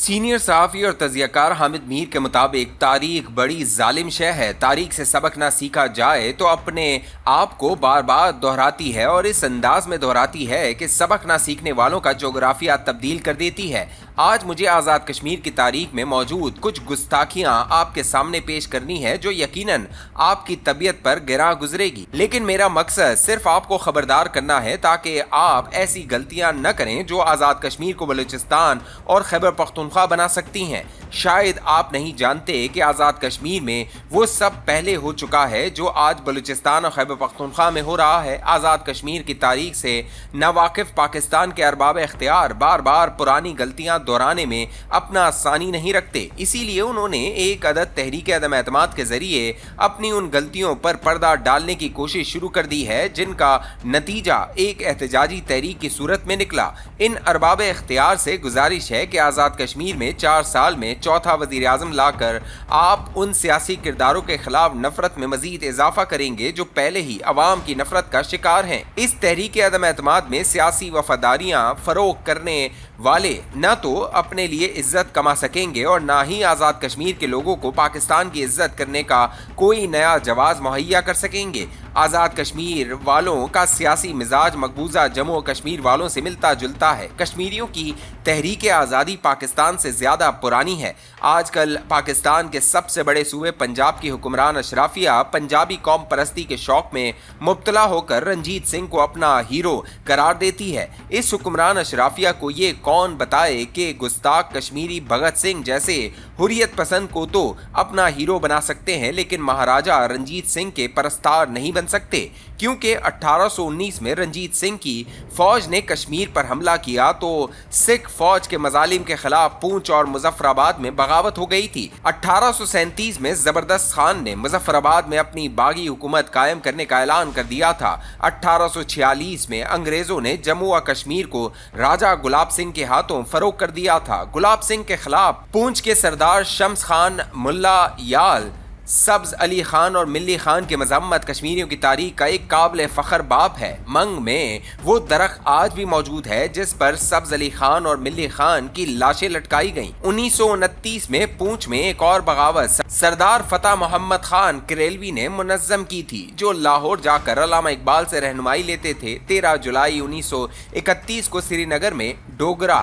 Senior सहाफ़ी और तज़ियाकार हामिद मीर के मुताबिक तारीख बड़ी जालिम शय है। तारीख से सबक ना सीखा जाए तो अपने आप को बार बार दोहराती है और इस अंदाज में दोहराती है कि सबक ना सीखने वालों का जोग्राफिया तब्दील कर देती है। आज मुझे आज़ाद कश्मीर की तारीख में मौजूद कुछ गुस्ताखियाँ आपके सामने पेश करनी है जो यकीनन आपकी तबीयत पर गिरा गुजरेगी, लेकिन मेरा मकसद सिर्फ आपको खबरदार करना है ताकि आप ऐसी गलतियाँ न करें जो आज़ाद कश्मीर को बलूचिस्तान और खैबर पख्तूनख्वा बना सकती हैं। शायद आप नहीं जानते कि आज़ाद कश्मीर में वो सब पहले हो चुका है जो आज बलूचिस्तान और खैबर पख्तूनख्वा में हो रहा है। आज़ाद कश्मीर की तारीख से नावाकिफ पाकिस्तान के अरबाब इख्तियार बार बार पुरानी गलतियां दोहराने में अपना आसानी नहीं रखते, इसीलिए उन्होंने एक अदद तहरीक अदम एतमाद के जरिए अपनी उन गलतियों पर पर्दा डालने की कोशिश शुरू कर दी है जिनका नतीजा एक एहतजाजी तहरीक की सूरत में निकला। इन अरबाब इख्तियार से गुजारिश है कि आज़ाद कश्मीर में 4 साल में चौथा वज़ीर आज़म लाकर आप उन सियासी किरदारों के खिलाफ नफरत में मजीद इजाफा करेंगे जो पहले ही अवाम की नफरत का शिकार हैं। इस तहरीक अदम एतमाद में सियासी वफादारियाँ फरोग करने वाले न तो अपने लिए इज्जत कमा सकेंगे और ना ही आज़ाद कश्मीर के लोगों को पाकिस्तान की इज्जत करने का कोई नया जवाब मुहैया कर सकेंगे। आज़ाद कश्मीर वालों का सियासी मिजाज मकबूजा जम्मू और कश्मीर वालों से मिलता जुलता है। कश्मीरियों की तहरीक आज़ादी पाकिस्तान से ज़्यादा पुरानी है। आजकल पाकिस्तान के सबसे बड़े सूबे पंजाब की हुक्मरान अशराफिया पंजाबी कौम परस्ती के शौक में मुब्तला होकर रंजीत सिंह को अपना हीरो करार देती है। इस हुक्मरान अशराफिया को ये कौन बताए कि गुस्ताख कश्मीरी भगत सिंह जैसे हुर्रियत पसंद को तो अपना हीरो बना सकते हैं, लेकिन महाराजा रंजीत सिंह के परस्तार नहीं बन सकते, क्योंकि 1819 में रंजीत सिंह की फौज ने कश्मीर पर हमला किया तो सिख फौज के मजालिम के खिलाफ पूंछ और मुजफ्फराबाद में बगावत हो गई थी। 1837 में जबरदस्त खान ने मुजफ्फराबाद में अपनी बागी हुकूमत कायम करने का ऐलान कर दिया था। 1846 में अंग्रेजों ने जम्मू और कश्मीर को राजा गुलाब सिंह के हाथों फरोख कर दिया था। गुलाब सिंह के खिलाफ पूंछ के सरदार शम्स खान, मुल्ला याल, सब्ज अली खान और मिल्ली खान की मजम्मत कश्मीरियों की तारीख का एक काबिल फ़ख्र बाब है। मंग में वो दरख्त आज भी मौजूद है जिस पर सब्ज अली खान और मिल्ली खान की लाशें लटकाई गईं। 1929 में पूंछ में एक और बगावत सरदार फतेह मोहम्मद खान करेलवी ने मुनज़्ज़म की थी, जो लाहौर जाकर अल्लामा इकबाल से रहनुमाई लेते थे। 13 जुलाई 1931 को श्रीनगर में डोगरा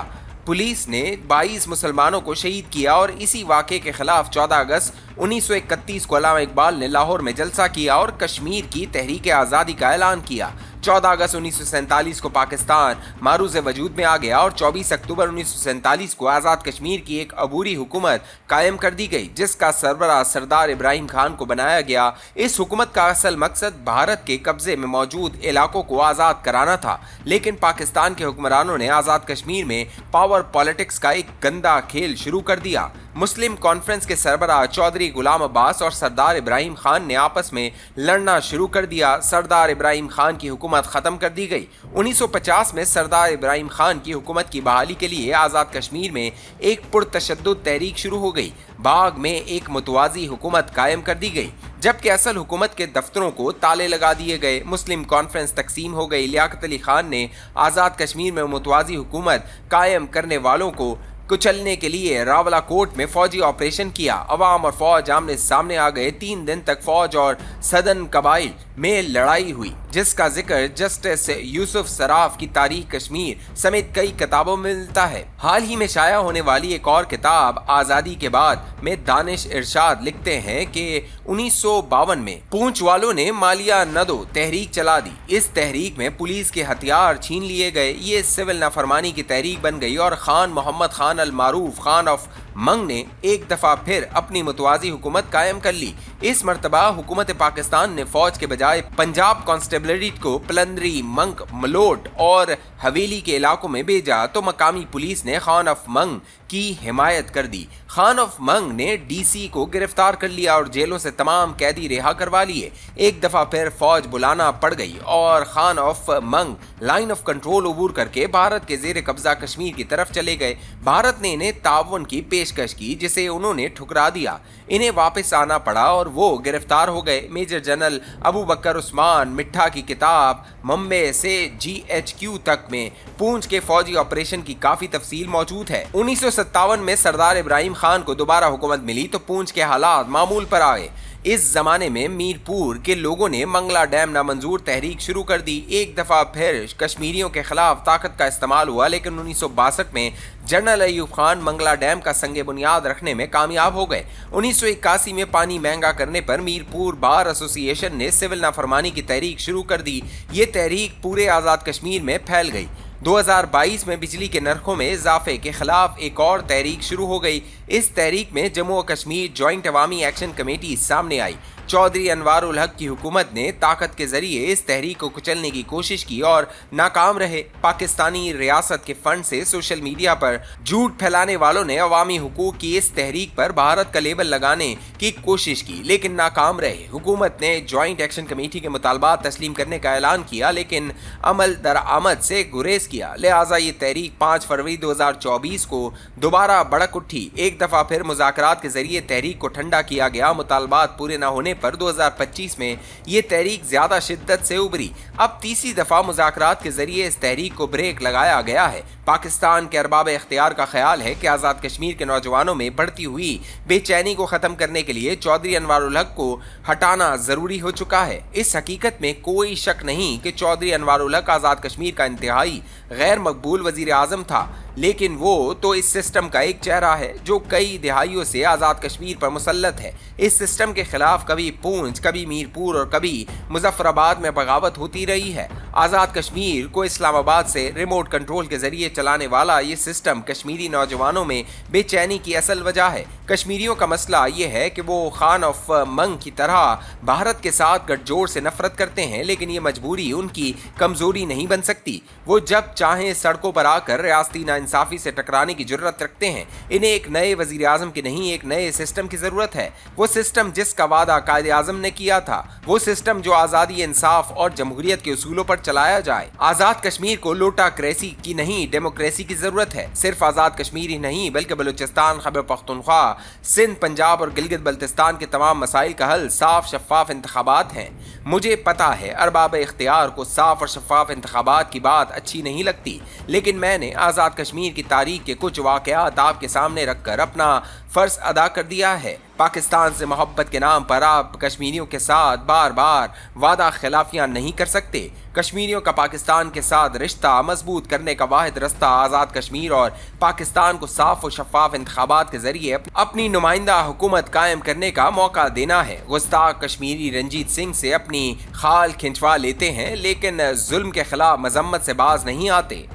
पुलिस ने 22 मुसलमानों को शहीद किया और इसी वाक़े के खिलाफ 14 अगस्त 1931 को अल्लामा इकबाल ने लाहौर में जलसा किया और कश्मीर की तहरीक आज़ादी का ऐलान किया। 14 अगस्त 1947 को पाकिस्तान मारूज़ वजूद में आ गया और 24 अक्टूबर 1947 को आज़ाद कश्मीर की एक अबूरी हुकूमत कायम कर दी गई जिसका सरबराह सरदार इब्राहिम खान को बनाया गया। इस हुकूमत का असल मकसद भारत के कब्जे में मौजूद इलाकों को आज़ाद कराना था, लेकिन पाकिस्तान के हुक्मरानों ने आज़ाद कश्मीर में पावर पॉलिटिक्स का एक गंदा खेल शुरू कर दिया। मुस्लिम कॉन्फ्रेंस के सरबराह चौधरी गुलाम अब्बास और सरदार इब्राहिम खान ने आपस में लड़ना शुरू कर दिया। सरदार इब्राहिम खान की हुकूमत ख़त्म कर दी गई। 1950 में सरदार इब्राहिम खान की हुकूमत की बहाली के लिए आज़ाद कश्मीर में एक पुरतशद्दुद तहरीक शुरू हो गई। बाग में एक मुतवाज़ी हुकूमत कायम कर दी गई, जबकि असल हुकूमत के दफ्तरों को ताले लगा दिए गए। मुस्लिम कॉन्फ्रेंस तकसीम हो गई। लियाकत अली खान ने आज़ाद कश्मीर में मुतवाज़ी हुकूमत कायम करने वालों को कुचलने के लिए रावलाकोट में फौजी ऑपरेशन किया। अवाम और फौज आमने सामने आ गए। 3 दिन तक फौज और सदन कबाइल में लड़ाई हुई, जिसका जिक्र जस्टिस यूसुफ सराफ की तारीख कश्मीर समेत कई किताबों में मिलता है। हाल ही में शाया होने वाली एक और किताब आज़ादी के बाद में दानिश इरशाद लिखते हैं कि 1952 में पूंछ वालों ने मालिया न दो तहरीक चला दी। इस तहरीक में पुलिस के हथियार छीन लिए गए। ये सिविल नाफरमानी की तहरीक बन गई और खान मोहम्मद खान अल मारूफ खान ऑफ मंग ने एक दफा फिर अपनी मुतवाज़ी हुकूमत कायम कर ली। इस मरतबा हुकूमत पाकिस्तान ने फौज के बजाय पंजाब कांस्टेबलरी को पलंदरी, मंग, मलोट और हवेली के इलाकों में भेजा तो मकामी पुलिस ने खान ऑफ मंग की हिमायत कर दी। खान ऑफ मंग ने डीसी को गिरफ्तार कर लिया और जेलों से तमाम कैदी रिहा करवा लिए। एक दफा फिर फौज बुलाना पड़ गई और खान ऑफ मंग लाइन ऑफ कंट्रोल अबूर करके भारत के जेर कब्जा कश्मीर की तरफ चले गए। भारत ने इन्हें ताउन की पेशकश की जिसे उन्होंने ठुकरा दिया। इन्हें वापस आना पड़ा और वो गिरफ्तार हो गए। मेजर जनरल अबू बकर उस्मान मिठा की किताब मुंबई से GHQ तक में पूंछ के फौजी ऑपरेशन की काफी तफसील मौजूद है। 1957 में सरदार इब्राहिम खान को दोबारा हुकूमत मिली तो पूंछ के हालात मामूल पर आए। इस जमाने में मीरपुर के लोगों ने मंगला डैम नामंजूर तहरीक शुरू कर दी। एक दफा फिर कश्मीरियों के खिलाफ ताकत का इस्तेमाल हुआ, लेकिन 1962 में जनरल अयूब खान मंगला डैम का संगे बुनियाद रखने में कामयाब हो गए। 1981 में पानी महंगा करने पर मीरपुर बार एसोसिएशन ने सिविल नाफरमानी की तहरीक शुरू कर दी। ये तहरीक पूरे आज़ाद कश्मीर में फैल गई। 2022 में बिजली के नरखों में इजाफे के खिलाफ एक और तहरीक शुरू हो गई। इस तहरीक में जम्मू और कश्मीर जॉइंट अवामी एक्शन कमेटी सामने आई। चौधरी अनवार उल हक की हुकूमत ने ताकत के जरिए इस तहरीक को कुचलने की कोशिश की और नाकाम रहे। पाकिस्तानी रियासत के फंड से सोशल मीडिया पर झूठ फैलाने वालों ने अवामी हुकूक की इस तहरीक पर भारत का लेबल लगाने की कोशिश की, लेकिन नाकाम रहे। हुकूमत ने जॉइंट एक्शन कमेटी के मुतालबात तस्लीम करने का ऐलान किया, लेकिन अमल दरामद से गुरेज किया। लिहाजा ये तहरीक 5 फरवरी 2024 को दोबारा भड़क उठी। एक दफा फिर मुज़ाकरात के जरिए तहरीक को ठंडा किया गया। मुतालबात पूरे न होने पर 2025 में ये तहरीक ज्यादा शिद्दत से उभरी। अब तीसरी दफा मुज़ाकरात के जरिए इस तहरीक को ब्रेक लगाया गया है। पाकिस्तान के अरबाब इख्तियार का ख्याल है कि आज़ाद कश्मीर के नौजवानों में बढ़ती हुई बेचैनी को ख़त्म करने के लिए चौधरी अनवार उल हक को हटाना ज़रूरी हो चुका है। इस हकीकत में कोई शक नहीं कि चौधरी अनवार उल हक आज़ाद कश्मीर का इंतहाई गैर मकबूल वज़ीर आज़म था, लेकिन वो तो इस सिस्टम का एक चेहरा है जो कई दिहाइयों से आज़ाद कश्मीर पर मुसल्लत है। इस सिस्टम के खिलाफ कभी पूंछ, कभी मीरपुर और कभी मुजफ्फराबाद में बगावत होती रही है। आज़ाद कश्मीर को इस्लामाबाद से रिमोट कंट्रोल के जरिए चलाने वाला ये सिस्टम कश्मीरी नौजवानों में बेचैनी की असल वजह है। कश्मीरियों का मसला ये है कि वो खान ऑफ मंग की तरह भारत के साथ गठजोड़ से नफरत करते हैं, लेकिन ये मजबूरी उनकी कमजोरी नहीं बन सकती। वो जब चाहें सड़कों पर आकर रियासती नाइंसाफी से टकराने की जरूरत रखते हैं। इन्हें एक नए वजीर आजम की नहीं, एक नए सिस्टम की जरूरत है। वो सिस्टम जिसका वादा कायदे आजम ने किया था, वो सिस्टम जो आज़ादी, इंसाफ और जमहूरियत के उसूलों पर चलाया जाए। आज़ाद कश्मीर को लोटाक्रेसी की नहीं, डेमोक्रेसी की जरूरत है। सिर्फ आज़ाद कश्मीर ही नहीं बल्कि बलूचिस्तान, खैबर पख्तूनख्वा, सिंध, पंजाब और गिलगित बल्तिस्तान के तमाम मसाइल का हल साफ शफाफ इंतखाबात हैं। मुझे पता है अरबाब इख्तियार को साफ और शफाफ इंतखाबात की बात अच्छी नहीं लगती, लेकिन मैंने आज़ाद कश्मीर की तारीख के कुछ वाक़यात आपके सामने रखकर अपना फ़र्ज अदा कर दिया है। पाकिस्तान से मोहब्बत के नाम पर आप कश्मीरियों के साथ बार बार वादा खिलाफियाँ नहीं कर सकते। कश्मीरियों का पाकिस्तान के साथ रिश्ता मजबूत करने का वाहिद रास्ता आज़ाद कश्मीर और पाकिस्तान को साफ और शफाफ इंतखाबात के जरिए अपनी नुमाइंदा हुकूमत कायम करने का मौका देना है। गुस्ताख कश्मीरी रंजीत सिंह से अपनी खाल खिंचवा लेते हैं, लेकिन जुल्म के खिलाफ मजम्मत से बाज नहीं आते।